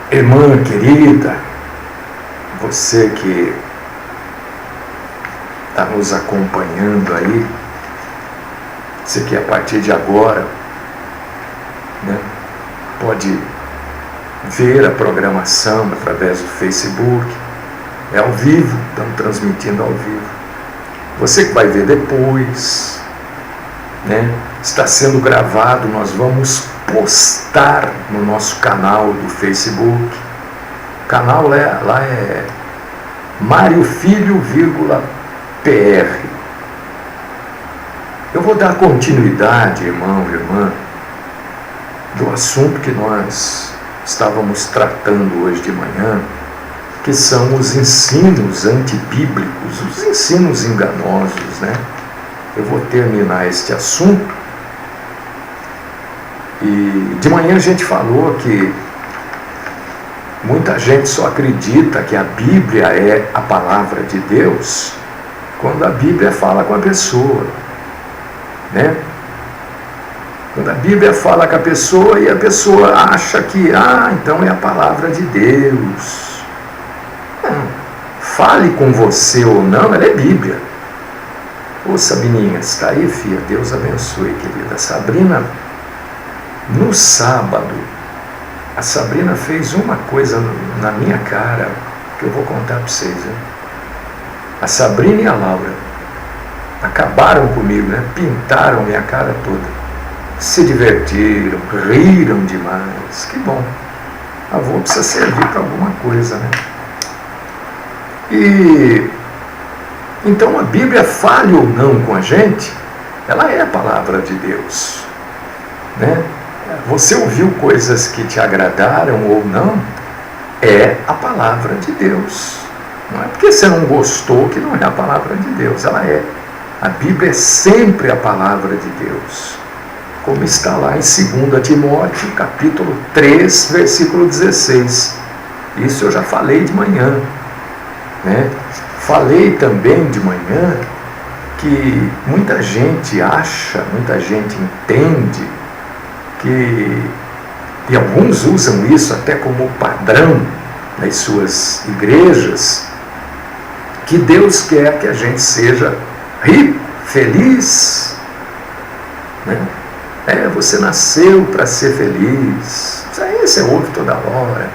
Irmã querida, você que está nos acompanhando aí, você que a partir de agora, né, pode ver a programação através do Facebook, é ao vivo, estamos transmitindo ao vivo. Você que vai ver depois, né, está sendo gravado, nós vamos postar no nosso canal do Facebook. O canal lá é Mário Filho, PR. Eu vou dar continuidade, irmão, irmã, do assunto que nós estávamos tratando hoje de manhã, que são os ensinos antibíblicos, os ensinos enganosos, né? Eu vou terminar este assunto. E de manhã a gente falou que muita gente só acredita que a Bíblia é a palavra de Deus quando a Bíblia fala com a pessoa, né? Quando a Bíblia fala com a pessoa e a pessoa acha que, então é a palavra de Deus. Fale com você ou não, ela é Bíblia. Ô Sabininha, está aí, filha? Deus abençoe, querida. Sabrina, no sábado, a Sabrina fez uma coisa na minha cara que eu vou contar para vocês, né? A Sabrina e a Laura acabaram comigo, né? Pintaram minha cara toda. Se divertiram, riram demais. Que bom. A avó precisa servir para alguma coisa, né? E então a Bíblia, fale ou não com a gente, ela é a palavra de Deus, né? Você ouviu coisas que te agradaram ou não, é a palavra de Deus. Não é porque você não gostou que não é a palavra de Deus, ela é. A Bíblia é sempre a palavra de Deus, como está lá em 2 Timóteo, capítulo 3, versículo 16. Isso eu já falei de manhã, né? Falei também de manhã que muita gente acha, muita gente entende e alguns usam isso até como padrão nas suas igrejas, que Deus quer que a gente seja rico, feliz, né? Você nasceu para ser feliz. Isso aí você ouve toda hora.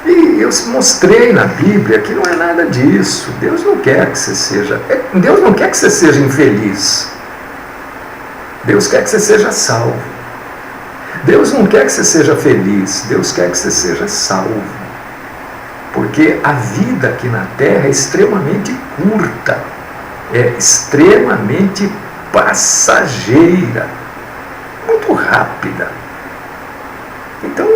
E eu mostrei na Bíblia que não é nada disso. Deus não quer que você seja infeliz. Deus quer que você seja salvo. Deus não quer que você seja feliz. Deus quer que você seja salvo. Porque a vida aqui na Terra é extremamente curta, é extremamente passageira, muito rápida. Então,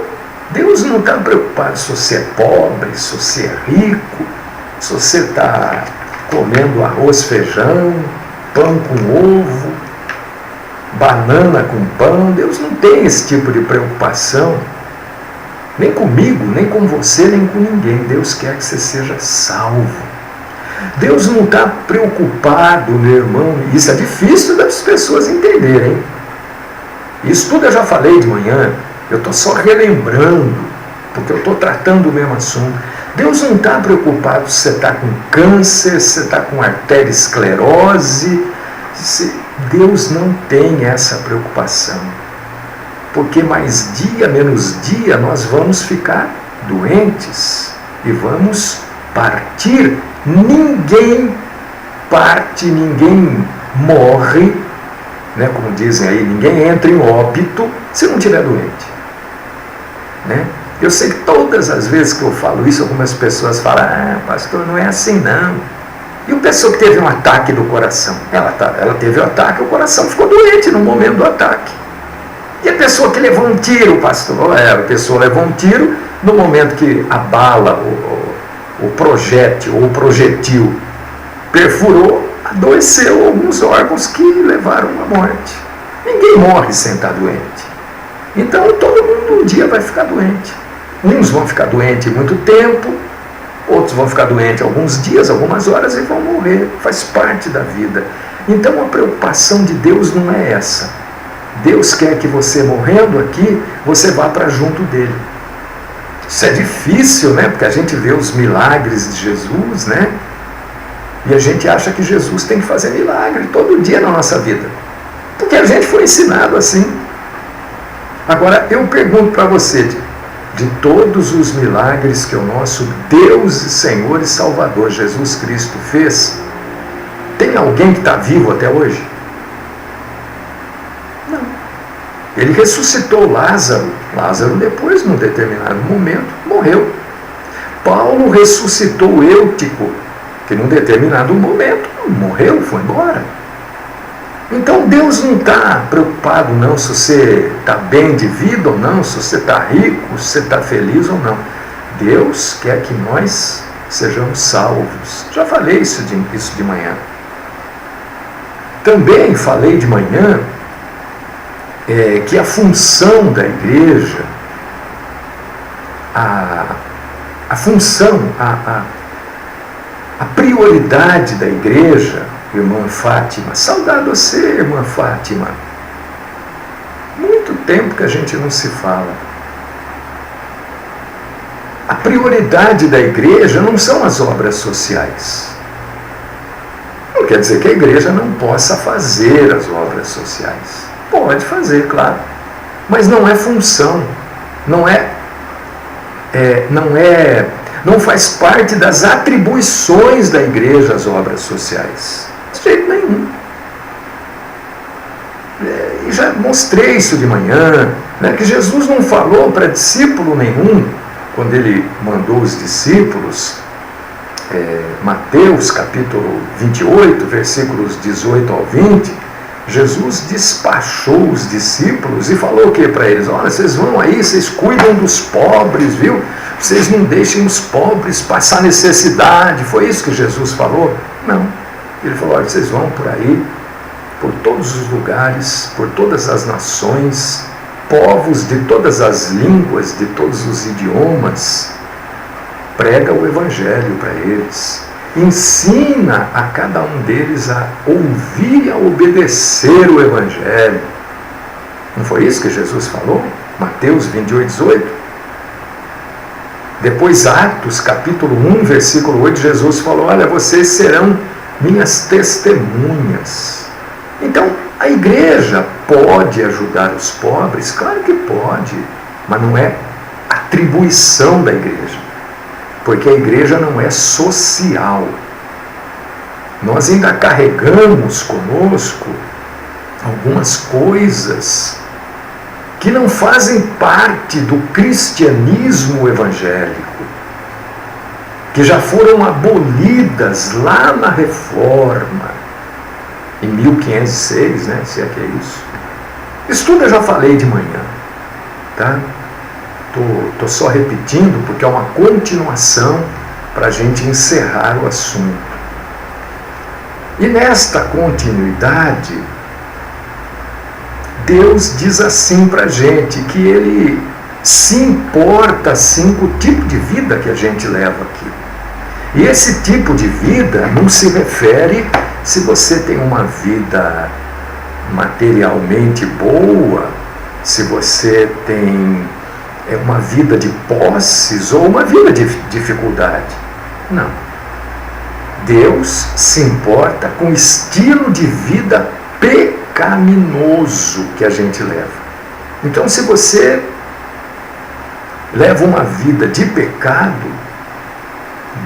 Deus não está preocupado se você é pobre, se você é rico, se você está comendo arroz, feijão, pão com ovo, banana com pão. Deus não tem esse tipo de preocupação, nem comigo, nem com você, nem com ninguém. Deus quer que você seja salvo. Deus não está preocupado, meu irmão. Isso é difícil das pessoas entenderem. Isso tudo eu já falei de manhã. Eu estou só relembrando, porque eu estou tratando o mesmo assunto. Deus não está preocupado se você está com câncer, se você está com arteriosclerose. Deus não tem essa preocupação. Porque mais dia, menos dia, nós vamos ficar doentes e vamos partir. Ninguém parte, ninguém morre, né, como dizem aí, ninguém entra em óbito se não estiver doente, né? Eu sei que todas as vezes que eu falo isso, algumas pessoas falam: pastor, não é assim não. E uma pessoa que teve um ataque do coração, ela teve o ataque, o coração ficou doente no momento do ataque. E a pessoa que levou um tiro, pastor, a pessoa levou um tiro no momento que a bala, o projétil ou o projetil perfurou, adoeceu alguns órgãos que levaram à morte. Ninguém morre sem estar doente. Então todo mundo um dia vai ficar doente. Uns vão ficar doentes muito tempo, outros vão ficar doentes alguns dias, algumas horas e vão morrer. Faz parte da vida. Então a preocupação de Deus não é essa. Deus quer que você, morrendo aqui, você vá para junto dele. Isso é difícil, né? Porque a gente vê os milagres de Jesus, né? E a gente acha que Jesus tem que fazer milagre todo dia na nossa vida. Porque a gente foi ensinado assim. Agora, eu pergunto para você, de todos os milagres que o nosso Deus e Senhor e Salvador Jesus Cristo fez, tem alguém que está vivo até hoje? Não. Ele ressuscitou Lázaro. Lázaro depois, num determinado momento, morreu. Paulo ressuscitou Eutico, que num determinado momento morreu, foi embora. Então Deus não está preocupado não se você está bem de vida ou não, se você está rico, se você está feliz ou não. Deus quer que nós sejamos salvos. Já falei isso de manhã. Também falei de manhã que a função da igreja, a função, a prioridade da igreja, irmã Fátima, saudade você, irmã Fátima. Muito tempo que a gente não se fala. A prioridade da igreja não são as obras sociais. Não quer dizer que a igreja não possa fazer as obras sociais. Pode fazer, claro. Mas não é função. Não faz parte das atribuições da igreja as obras sociais. De jeito nenhum. E já mostrei isso de manhã, né, que Jesus não falou para discípulo nenhum, quando ele mandou os discípulos, Mateus capítulo 28, versículos 18 ao 20, Jesus despachou os discípulos e falou o que para eles? Olha, vocês vão aí, vocês cuidam dos pobres, viu? Vocês não deixem os pobres passar necessidade. Foi isso que Jesus falou? Não. Ele falou, olha, vocês vão por aí, por todos os lugares, por todas as nações, povos de todas as línguas, de todos os idiomas, prega o Evangelho para eles. Ensina a cada um deles a ouvir e a obedecer o Evangelho. Não foi isso que Jesus falou? Mateus 28, 18. Depois Atos, capítulo 1, versículo 8, Jesus falou, olha, vocês serão minhas testemunhas. Então, a igreja pode ajudar os pobres? Claro que pode, mas não é atribuição da igreja. Porque a igreja não é social. Nós ainda carregamos conosco algumas coisas que não fazem parte do cristianismo evangélico, que já foram abolidas lá na Reforma, em 1506, né, se é que é isso. Isso tudo eu já falei de manhã, tá? Estou só repetindo porque é uma continuação para a gente encerrar o assunto. E nesta continuidade, Deus diz assim para a gente que Ele se importa assim com o tipo de vida que a gente leva aqui. E esse tipo de vida não se refere se você tem uma vida materialmente boa, se você tem uma vida de posses ou uma vida de dificuldade. Não. Deus se importa com o estilo de vida pecaminoso que a gente leva. Então, se você leva uma vida de pecado,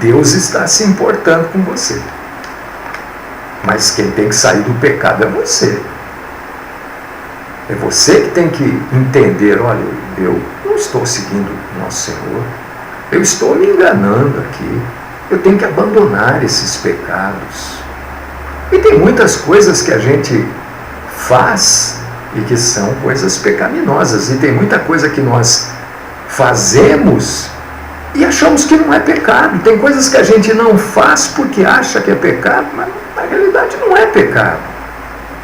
Deus está se importando com você. Mas quem tem que sair do pecado é você. É você que tem que entender, olha, eu não estou seguindo o nosso Senhor, eu estou me enganando aqui, eu tenho que abandonar esses pecados. E tem muitas coisas que a gente faz e que são coisas pecaminosas, e tem muita coisa que nós fazemos e achamos que não é pecado. Tem coisas que a gente não faz porque acha que é pecado, mas na realidade não é pecado.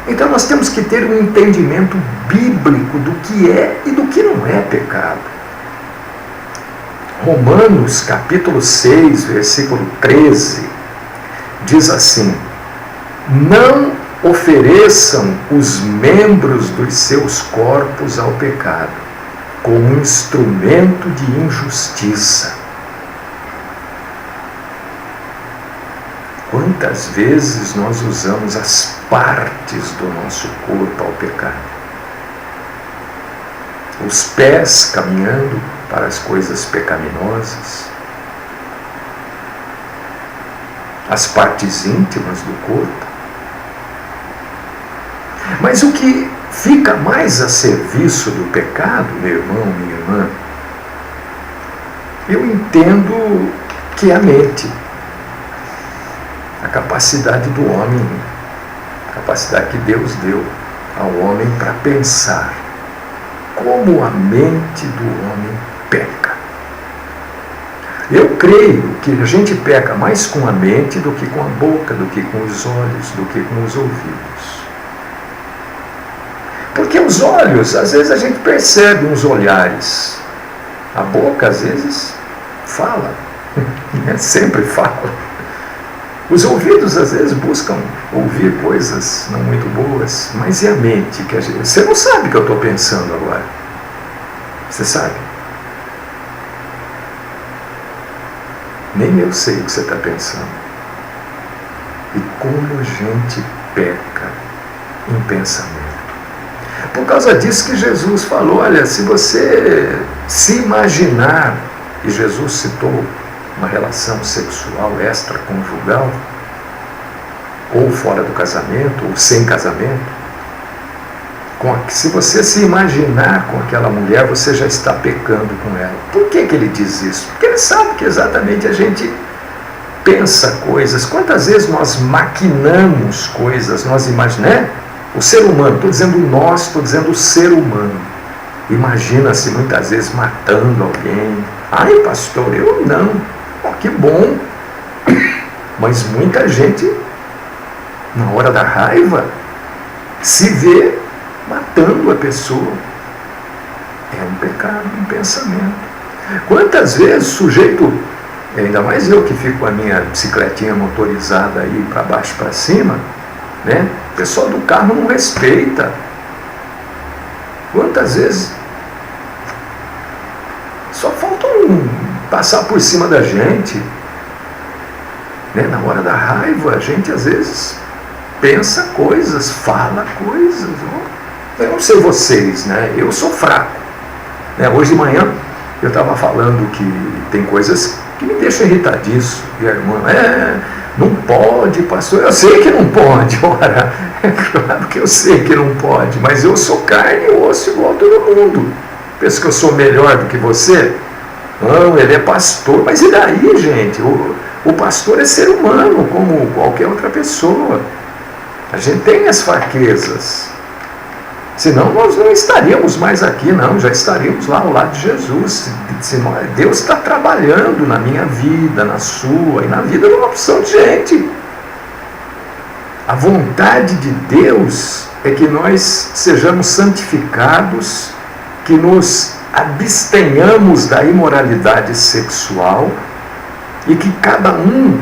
Então nós temos que ter um entendimento bíblico do que é e do que não é pecado. Romanos capítulo 6, versículo 13, diz assim: não ofereçam os membros dos seus corpos ao pecado, como instrumento de injustiça. Quantas vezes nós usamos as partes do nosso corpo ao pecado? Os pés caminhando para as coisas pecaminosas, as partes íntimas do corpo. Mas o que fica mais a serviço do pecado, meu irmão, minha irmã, eu entendo que é a mente, a capacidade do homem, a capacidade que Deus deu ao homem para pensar. Como a mente do homem peca. Eu creio que a gente peca mais com a mente do que com a boca, do que com os olhos, do que com os ouvidos. Porque os olhos, às vezes a gente percebe uns olhares. A boca, às vezes, fala. Sempre fala. Os ouvidos, às vezes, buscam ouvir coisas não muito boas. Mas e a mente? Que a gente... Você não sabe o que eu estou pensando agora. Você sabe? Nem eu sei o que você está pensando. E como a gente peca em pensamento. Por causa disso que Jesus falou, olha, se você se imaginar, e Jesus citou uma relação sexual extraconjugal, ou fora do casamento, ou sem casamento, se você se imaginar com aquela mulher, você já está pecando com ela. Por que ele diz isso? Porque ele sabe que exatamente a gente pensa coisas. Quantas vezes nós maquinamos coisas, nós imaginamos, o ser humano, estou dizendo nós, estou dizendo o ser humano, imagina-se muitas vezes matando alguém. Ai, pastor, eu não. Oh, que bom. Mas muita gente, na hora da raiva, se vê matando a pessoa. É um pecado, um pensamento. Quantas vezes o sujeito, ainda mais eu que fico com a minha bicicletinha motorizada aí para baixo para cima, né? O pessoal do carro não respeita. Quantas vezes só falta passar por cima da gente, né? Na hora da raiva a gente às vezes pensa coisas, fala coisas. Eu não sei vocês, né? Eu sou fraco, né? Hoje de manhã eu estava falando que tem coisas que me deixam irritadíssimo. E a irmã, não pode, pastor. Eu sei que não pode, ora. É claro que eu sei que não pode, mas eu sou carne e osso igual a todo mundo. Pensa que eu sou melhor do que você? Não, ele é pastor. Mas e daí, gente? O pastor é ser humano, como qualquer outra pessoa. A gente tem as fraquezas. Senão nós não estaríamos mais aqui, não. Já estaríamos lá ao lado de Jesus. Deus está trabalhando na minha vida, na sua e na vida de uma opção de gente. A vontade de Deus é que nós sejamos santificados, que nos abstenhamos da imoralidade sexual e que cada um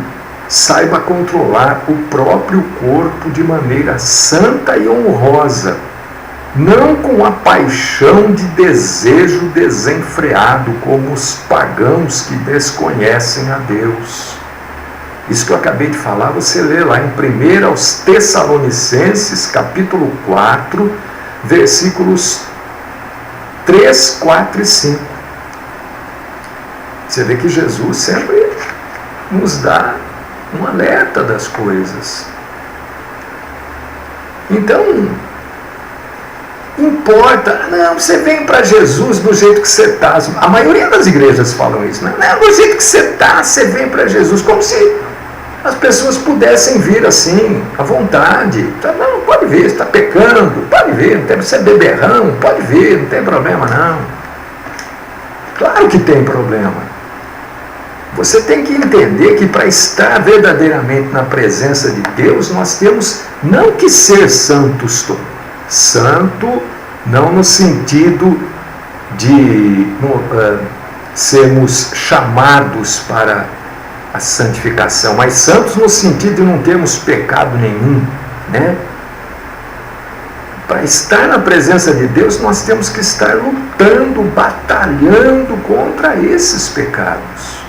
saiba controlar o próprio corpo de maneira santa e honrosa, não com a paixão de desejo desenfreado, como os pagãos que desconhecem a Deus. Isso que eu acabei de falar, você lê lá em 1 aos Tessalonicenses, capítulo 4, versículos 3, 4 e 5. Você vê que Jesus sempre nos dá um alerta das coisas. Então, importa, não, você vem para Jesus do jeito que você está. A maioria das igrejas falam isso, né? Não, do jeito que você está, você vem para Jesus, como se as pessoas pudessem vir assim, à vontade. Não, pode vir, você está pecando, pode vir, não tem, você é beberrão, pode vir, não tem problema não. Claro que tem problema. Você tem que entender que para estar verdadeiramente na presença de Deus, nós temos não que ser santos todos. Santo não no sentido de sermos chamados para a santificação, mas santos no sentido de não termos pecado nenhum, né? Para estar na presença de Deus, nós temos que estar lutando, batalhando contra esses pecados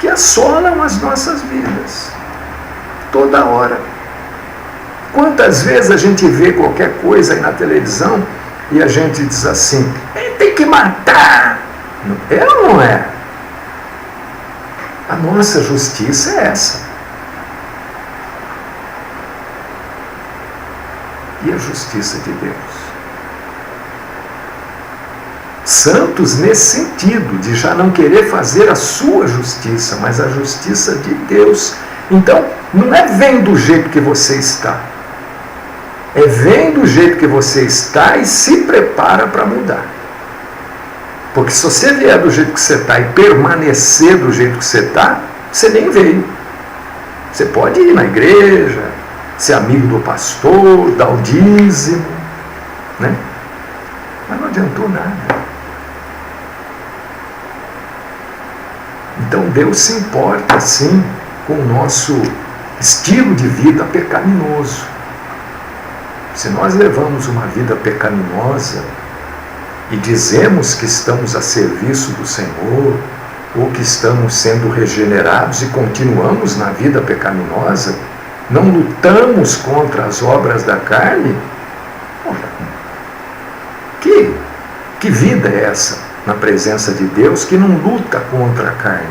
que assolam as nossas vidas toda hora. Quantas vezes a gente vê qualquer coisa aí na televisão e a gente diz assim: tem que matar. É ou não é? A nossa justiça é essa. E a justiça de Deus? Santos nesse sentido, de já não querer fazer a sua justiça, mas a justiça de Deus. Então, não é vem do jeito que você está. É vem do jeito que você está e se prepara para mudar. Porque se você vier do jeito que você está e permanecer do jeito que você está, você nem veio. Você pode ir na igreja, ser amigo do pastor, dar o dízimo, né? Mas não adiantou nada. Então Deus se importa sim com o nosso estilo de vida pecaminoso. Se nós levamos uma vida pecaminosa e dizemos que estamos a serviço do Senhor, ou que estamos sendo regenerados e continuamos na vida pecaminosa, não lutamos contra as obras da carne, que vida é essa na presença de Deus que não luta contra a carne?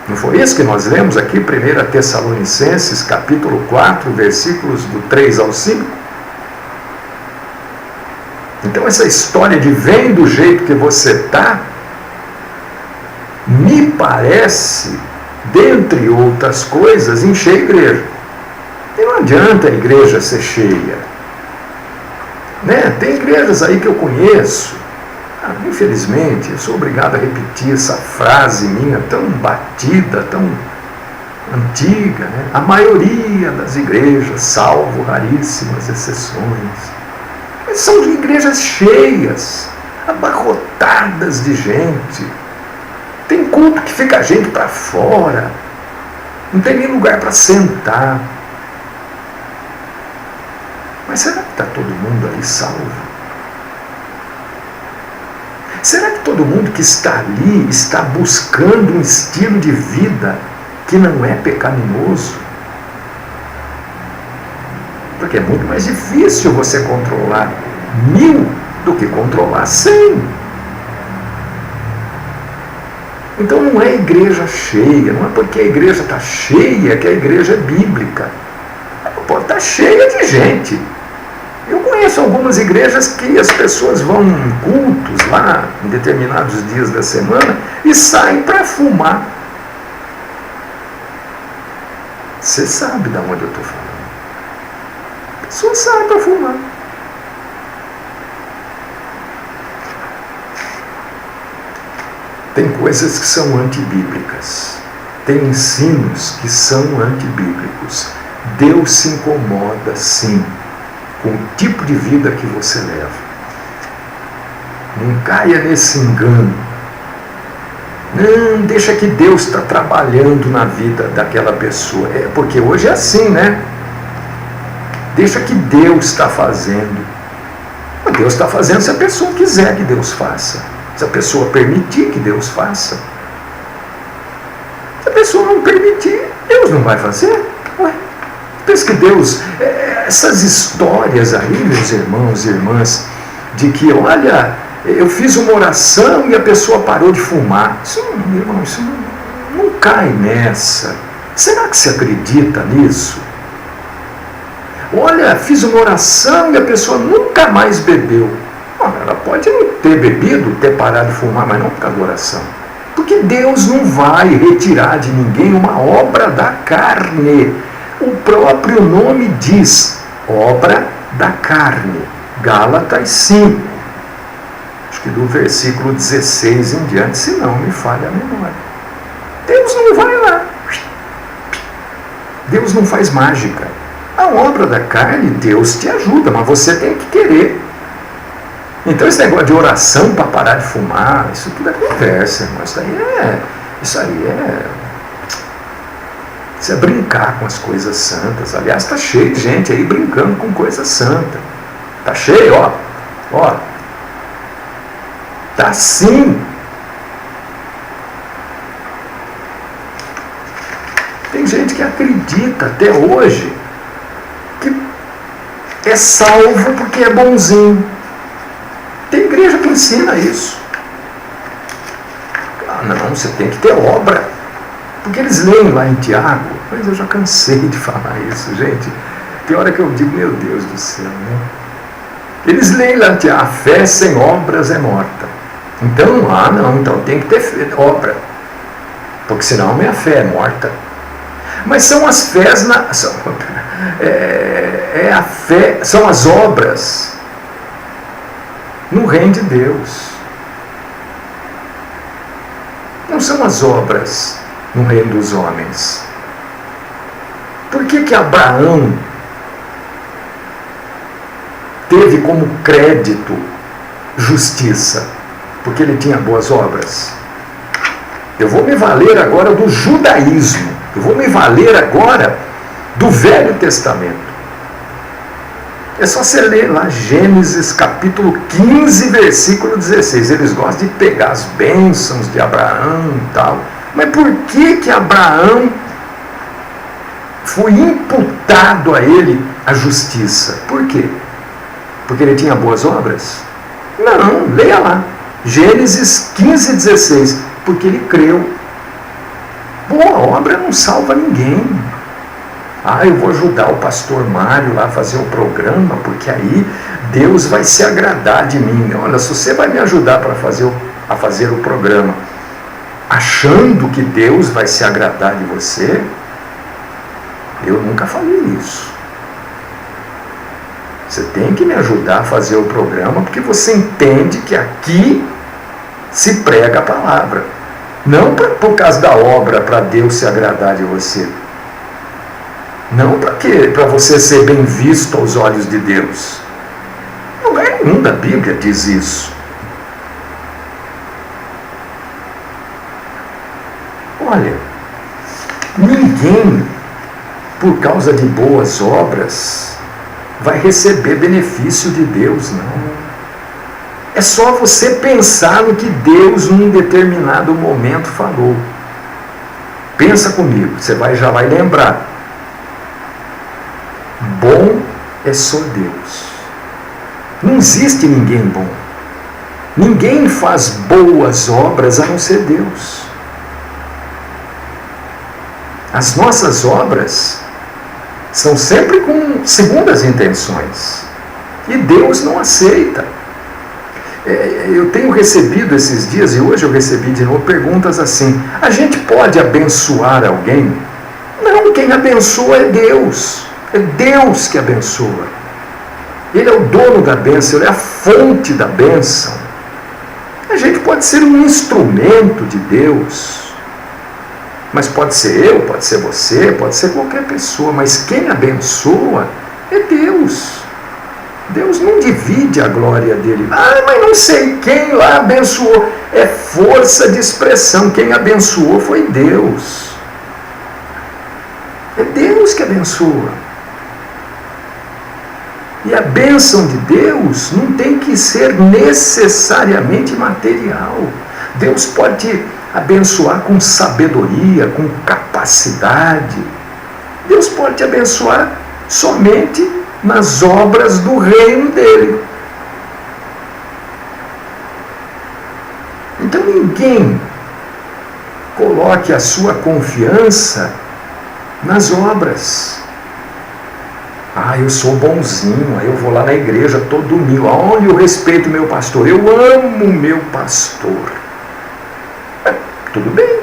Não foi isso que nós lemos aqui, 1 Tessalonicenses, capítulo 4, versículos do 3 ao 5? Então essa história de vem do jeito que você está, me parece, dentre outras coisas, encher a igreja. E não adianta a igreja ser cheia. Né? Tem igrejas aí que eu conheço, infelizmente, eu sou obrigado a repetir essa frase minha tão batida, tão antiga, né? A maioria das igrejas, salvo raríssimas exceções, são igrejas cheias, abarrotadas de gente. Tem culto que fica a gente para fora, não tem nem lugar para sentar. Mas será que está todo mundo ali salvo? Será que todo mundo que está ali está buscando um estilo de vida que não é pecaminoso? Porque é muito mais difícil você controlar 1000 do que controlar 100. Então não é igreja cheia, não é porque a igreja está cheia que a igreja é bíblica. Ela pode estar cheia de gente. Eu conheço algumas igrejas que as pessoas vão em cultos lá, em determinados dias da semana, e saem para fumar. Você sabe de onde eu estou falando. A pessoa sai para fumar. Tem coisas que são antibíblicas. Tem ensinos que são antibíblicos. Deus se incomoda, sim, com o tipo de vida que você leva. Não caia nesse engano. Não, deixa que Deus está trabalhando na vida daquela pessoa. Porque hoje é assim, né? Deixa que Deus está fazendo. Deus está fazendo se a pessoa quiser que Deus faça. Se a pessoa permitir que Deus faça. Se a pessoa não permitir, Deus não vai fazer. Ué, pensa que Deus... essas histórias aí, meus irmãos e irmãs, de que, olha, eu fiz uma oração e a pessoa parou de fumar. Isso, meu irmão, isso não cai nessa. Será que você acredita nisso? Olha, fiz uma oração e a pessoa nunca mais bebeu. Ela pode não ter bebido, ter parado de fumar, mas não por causa da oração. Porque Deus não vai retirar de ninguém uma obra da carne. O próprio nome diz, obra da carne. Gálatas 5. Acho que do versículo 16 em diante, se não me falha a memória. Deus não vai lá. Deus não faz mágica. A obra da carne, Deus te ajuda, mas você tem que querer. Então esse negócio de oração para parar de fumar, isso tudo é conversa, irmão. Isso é brincar com as coisas santas. Aliás, está cheio de gente aí brincando com coisa santa. Está cheio, ó. Está sim. Tem gente que acredita até hoje que é salvo porque é bonzinho. Tem igreja que ensina isso. Ah, não, você tem que ter obra. Porque eles leem lá em Tiago, mas eu já cansei de falar isso, gente. Tem hora que eu digo, meu Deus do céu, né? Eles leem lá em Tiago, a fé sem obras é morta. Então, então tem que ter obra. Porque senão a minha fé é morta. Mas são as fés, a fé, são as obras no reino de Deus. Não são as obras no reino dos homens. Por que Abraão teve como crédito justiça? Porque ele tinha boas obras. Eu vou me valer agora do judaísmo. Eu vou me valer agora do Velho Testamento. É só você ler lá Gênesis capítulo 15, versículo 16. Eles gostam de pegar as bênçãos de Abraão e tal. Mas por que Abraão foi imputado a ele a justiça? Por quê? Porque ele tinha boas obras? Não, leia lá. Gênesis 15, 16. Porque ele creu. Boa obra não salva ninguém. Eu vou ajudar o pastor Mário lá a fazer o programa, porque aí Deus vai se agradar de mim. Olha, se você vai me ajudar a fazer o programa, achando que Deus vai se agradar de você, eu nunca falei isso. Você tem que me ajudar a fazer o programa, porque você entende que aqui se prega a palavra. Não por causa da obra, para Deus se agradar de você. Não para você ser bem visto aos olhos de Deus. Lugar nenhum da Bíblia diz isso. Olha, ninguém, por causa de boas obras, vai receber benefício de Deus, não. É só você pensar no que Deus, num determinado momento, falou. Pensa comigo, você já vai lembrar. Bom é só Deus. Não existe ninguém bom. Ninguém faz boas obras a não ser Deus. As nossas obras são sempre com segundas intenções. E Deus não aceita. Eu tenho recebido esses dias, e hoje eu recebi de novo, perguntas assim: a gente pode abençoar alguém? Não, quem abençoa é Deus. É Deus que abençoa. Ele é o dono da bênção, ele é a fonte da bênção. A gente pode ser um instrumento de Deus. Mas pode ser eu, pode ser você, pode ser qualquer pessoa. Mas quem abençoa é Deus. Deus não divide a glória dele. Mas não sei quem lá abençoou. É força de expressão. Quem abençoou foi Deus. É Deus que abençoa. E a bênção de Deus não tem que ser necessariamente material. Deus pode te abençoar com sabedoria, com capacidade. Deus pode te abençoar somente nas obras do reino dele. Então ninguém coloque a sua confiança nas obras. Eu sou bonzinho, eu vou lá na igreja todo domingo. Onde eu respeito meu pastor? Eu amo meu pastor. Tudo bem.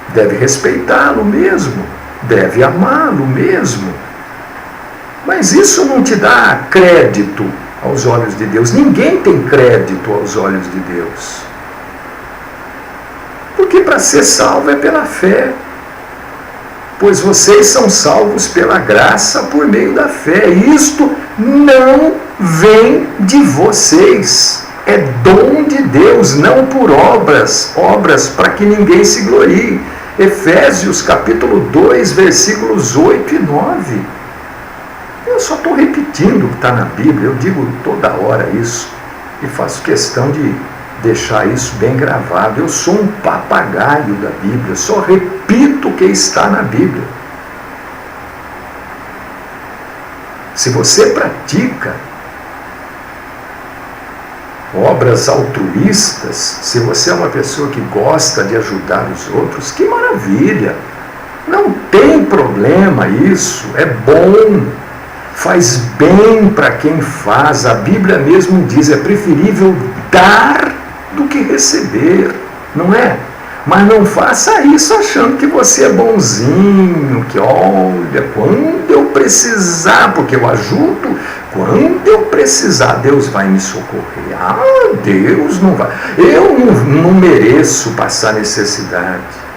Deve respeitá-lo mesmo. Deve amá-lo mesmo. Mas isso não te dá crédito aos olhos de Deus. Ninguém tem crédito aos olhos de Deus. Porque para ser salvo é pela fé. Pois vocês são salvos pela graça por meio da fé. Isto não vem de vocês. É dom de Deus, não por obras para que ninguém se glorie. Efésios capítulo 2, versículos 8 e 9. eu só estou repetindo o que está na Bíblia. Eu digo toda hora isso e faço questão de deixar isso bem gravado. Eu sou um papagaio da Bíblia, eu só repito o que está na Bíblia. Se você pratica obras altruístas, se você é uma pessoa que gosta de ajudar os outros, que maravilha! Não tem problema isso, é bom, faz bem para quem faz. A Bíblia mesmo diz, é preferível dar do que receber, não é? Mas não faça isso achando que você é bonzinho, que olha, quando eu precisar, porque eu ajudo, quando eu precisar, Deus vai me socorrer. Ah, Deus não vai. Eu não mereço passar necessidade.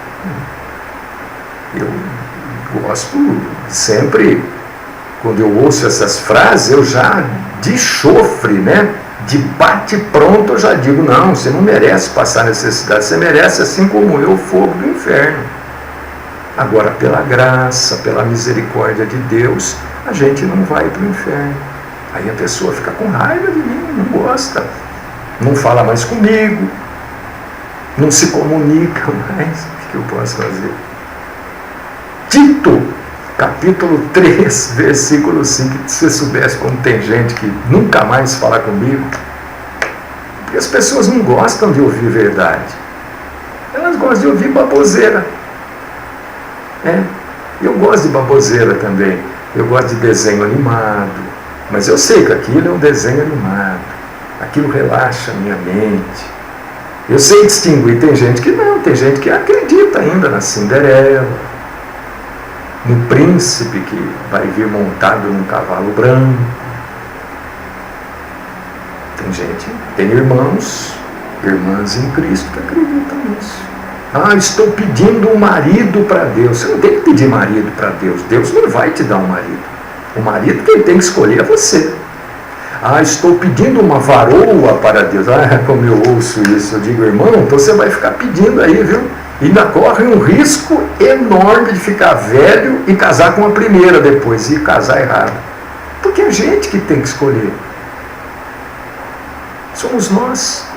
Eu gosto sempre, quando eu ouço essas frases, eu já de chofre, né? De bate-pronto eu já digo, não, você não merece passar necessidade, você merece, assim como eu, o fogo do inferno. Agora, pela graça, pela misericórdia de Deus, a gente não vai para o inferno. Aí a pessoa fica com raiva de mim, não gosta, não fala mais comigo, não se comunica mais. O que eu posso fazer? Tito, capítulo 3, versículo 5, se você soubesse como tem gente que nunca mais fala comigo, porque as pessoas não gostam de ouvir verdade, elas gostam de ouvir baboseira. Eu gosto de baboseira também, eu gosto de desenho animado, mas eu sei que aquilo é um desenho animado, aquilo relaxa a minha mente. Eu sei distinguir, tem gente que não, tem gente que acredita ainda na Cinderela, no príncipe que vai vir montado num cavalo branco. Tem gente, tem irmãos, irmãs em Cristo que acreditam nisso. Ah, estou pedindo um marido para Deus. Você não tem que pedir marido para Deus. Deus não vai te dar um marido. O marido quem tem que escolher é você. Ah, estou pedindo uma varoa para Deus. Ah, como eu ouço isso. Eu digo, irmão, então você vai ficar pedindo aí, viu? E ainda corre um risco enorme de ficar velho e casar com a primeira depois, e casar errado. Porque é a gente que tem que escolher. Somos nós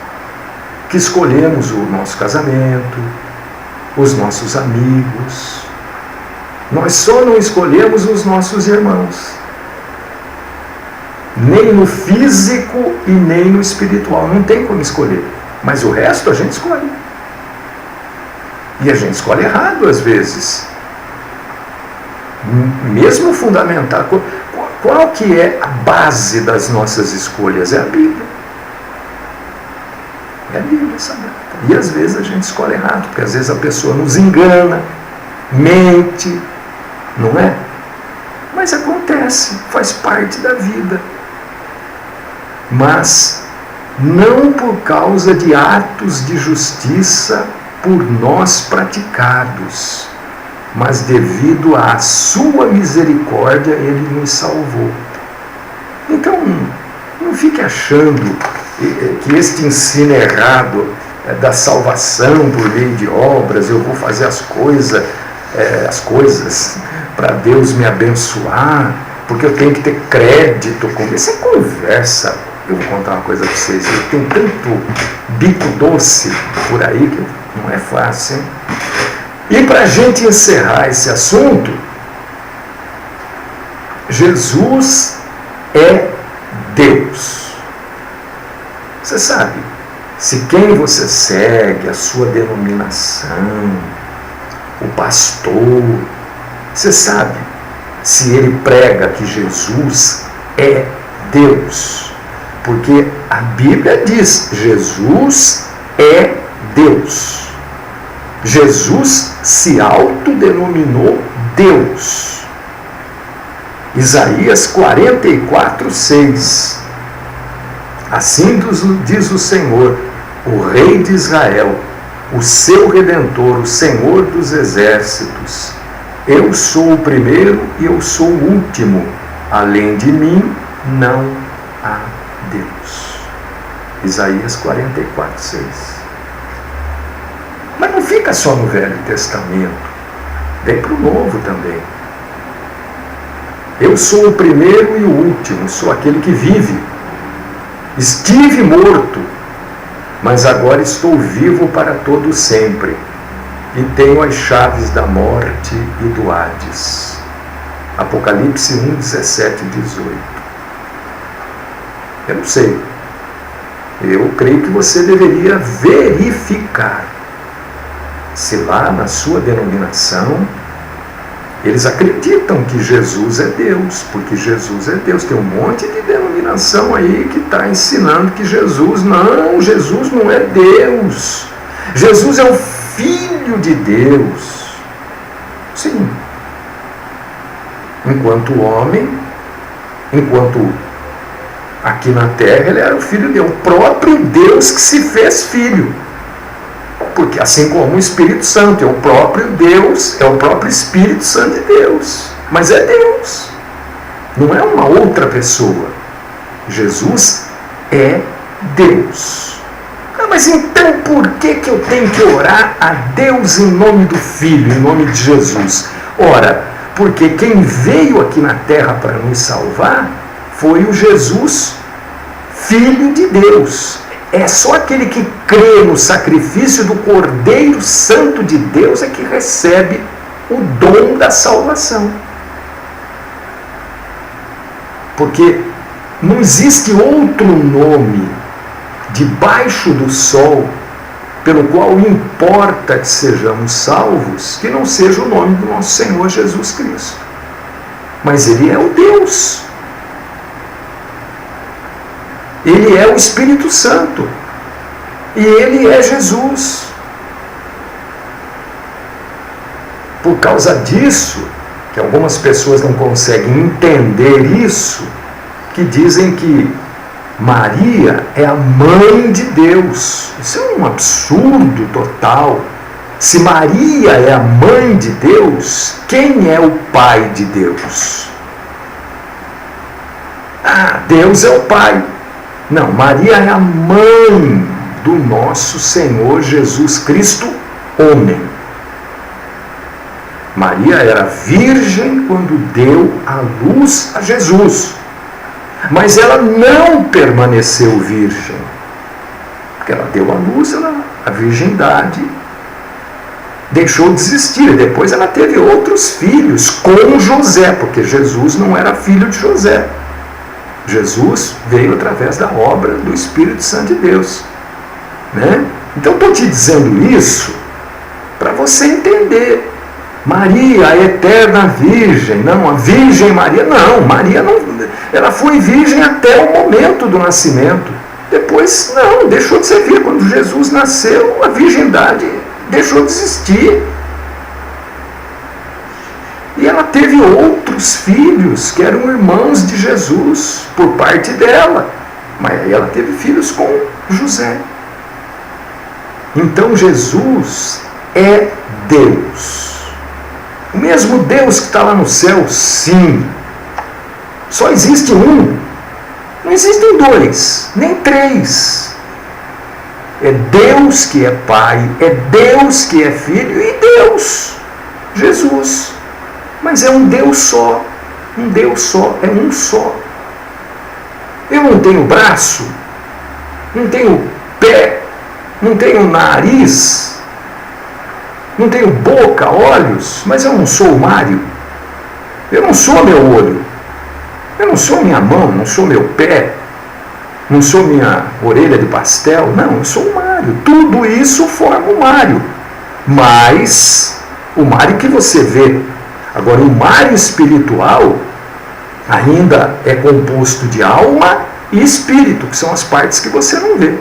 que escolhemos o nosso casamento, os nossos amigos. Nós só não escolhemos os nossos irmãos. Nem no físico e nem no espiritual. Não tem como escolher. Mas o resto a gente escolhe. E a gente escolhe errado às vezes. Mesmo fundamental. Qual que é a base das nossas escolhas? É a Bíblia. É a Bíblia Sagrada. E às vezes a gente escolhe errado, porque às vezes a pessoa nos engana, mente, não é? Mas acontece, faz parte da vida. Mas não por causa de atos de justiça por nós praticados, mas devido à sua misericórdia Ele nos salvou. Então, não fique achando que este ensino errado da salvação por meio de obras, eu vou fazer as coisas para Deus me abençoar, porque eu tenho que ter crédito com isso. É conversa. Eu vou contar uma coisa para vocês. Eu tenho tanto bico doce por aí que não é fácil, hein? E para a gente encerrar esse assunto, Jesus é Deus. Você sabe, se quem você segue, a sua denominação, o pastor, você sabe, se ele prega que Jesus é Deus. Porque a Bíblia diz, Jesus é Deus. Jesus se autodenominou Deus. Isaías 44:6. Assim diz o Senhor, o Rei de Israel, o seu Redentor, o Senhor dos Exércitos. Eu sou o primeiro e eu sou o último. Além de mim, não há Deus. Isaías 44:6. Mas não fica só no Velho Testamento, vem para o Novo também. Eu sou o primeiro e o último, sou aquele que vive. Estive morto, mas agora estou vivo para todo sempre, e tenho as chaves da morte e do Hades. Apocalipse 1, 17 e 18. Eu não sei. Eu creio que você deveria verificar se lá na sua denominação eles acreditam que Jesus é Deus, porque Jesus é Deus. Tem um monte de denominação aí que está ensinando que Jesus não é Deus. Jesus é o Filho de Deus. Sim. Enquanto homem, enquanto aqui na terra ele era o Filho de Deus, o próprio Deus que se fez Filho. Porque assim como o Espírito Santo é o próprio Deus, é o próprio Espírito Santo de Deus. Mas é Deus. Não é uma outra pessoa. Jesus é Deus. Mas então por que eu tenho que orar a Deus em nome do Filho, em nome de Jesus? Ora, porque quem veio aqui na terra para nos salvar foi o Jesus, Filho de Deus. É só aquele que crê no sacrifício do Cordeiro Santo de Deus é que recebe o dom da salvação. Porque não existe outro nome debaixo do sol pelo qual importa que sejamos salvos, que não seja o nome do nosso Senhor Jesus Cristo. Mas Ele é o Deus. Ele é o Espírito Santo. E Ele é Jesus. Por causa disso, que algumas pessoas não conseguem entender isso, que dizem que Maria é a mãe de Deus. Isso é um absurdo total. Se Maria é a mãe de Deus, quem é o pai de Deus? Deus é o pai. Não, Maria é a mãe do nosso Senhor Jesus Cristo, homem. Maria era virgem quando deu à luz a Jesus. Mas ela não permaneceu virgem. Porque ela deu à luz a virgindade, deixou de existir. Depois ela teve outros filhos com José, porque Jesus não era filho de José. Jesus veio através da obra do Espírito Santo de Deus. Né? Então estou te dizendo isso para você entender. Maria, a eterna virgem. Não, a Virgem Maria. Não, Maria não. Ela foi virgem até o momento do nascimento. Depois, não, deixou de ser virgem. Quando Jesus nasceu, a virgindade deixou de existir. E ela teve outros filhos que eram irmãos de Jesus por parte dela. Mas aí ela teve filhos com José. Então Jesus é Deus. O mesmo Deus que está lá no céu, sim. Só existe um. Não existem dois, nem três. É Deus que é Pai, é Deus que é Filho e Deus, Jesus. Mas é um Deus só. Um Deus só, é um só. Eu não tenho braço, não tenho pé, não tenho nariz, não tenho boca, olhos, mas eu não sou o Mário. Eu não sou meu olho. Eu não sou minha mão, não sou meu pé, não sou minha orelha de pastel. Não, eu sou o Mário. Tudo isso forma o Mário. Mas o Mário que você vê. Agora, o Mário espiritual ainda é composto de alma e espírito, que são as partes que você não vê.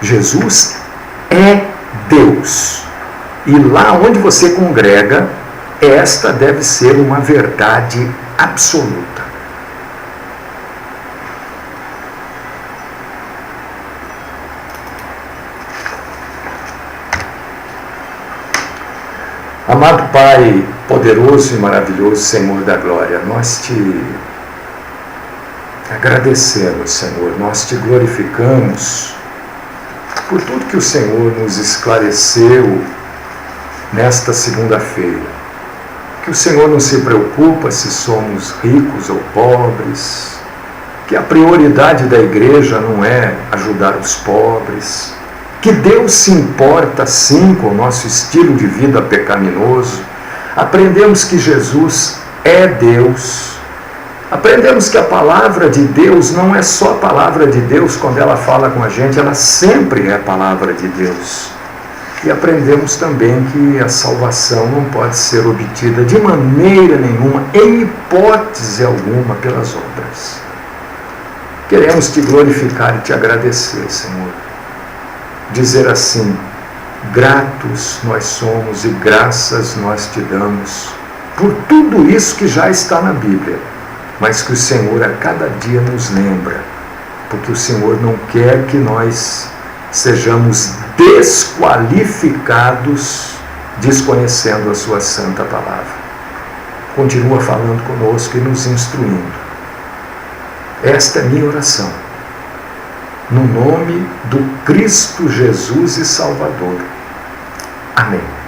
Jesus é Deus. E lá onde você congrega, esta deve ser uma verdade absoluta. Amado Pai, poderoso e maravilhoso Senhor da glória, nós te agradecemos, Senhor, nós te glorificamos por tudo que o Senhor nos esclareceu nesta segunda-feira. que o Senhor não se preocupa se somos ricos ou pobres, que a prioridade da igreja não é ajudar os pobres, que Deus se importa sim com o nosso estilo de vida pecaminoso. Aprendemos que Jesus é Deus. Aprendemos que a palavra de Deus não é só a palavra de Deus quando ela fala com a gente, ela sempre é a palavra de Deus. E aprendemos também que a salvação não pode ser obtida de maneira nenhuma, em hipótese alguma, pelas obras. Queremos te glorificar e te agradecer, Senhor. Dizer assim: gratos nós somos e graças nós te damos por tudo isso que já está na Bíblia, mas que o Senhor a cada dia nos lembra, porque o Senhor não quer que nós sejamos desqualificados desconhecendo a sua santa palavra. Continua falando conosco e nos instruindo. Esta é minha oração, no nome do Cristo Jesus e Salvador. Amém.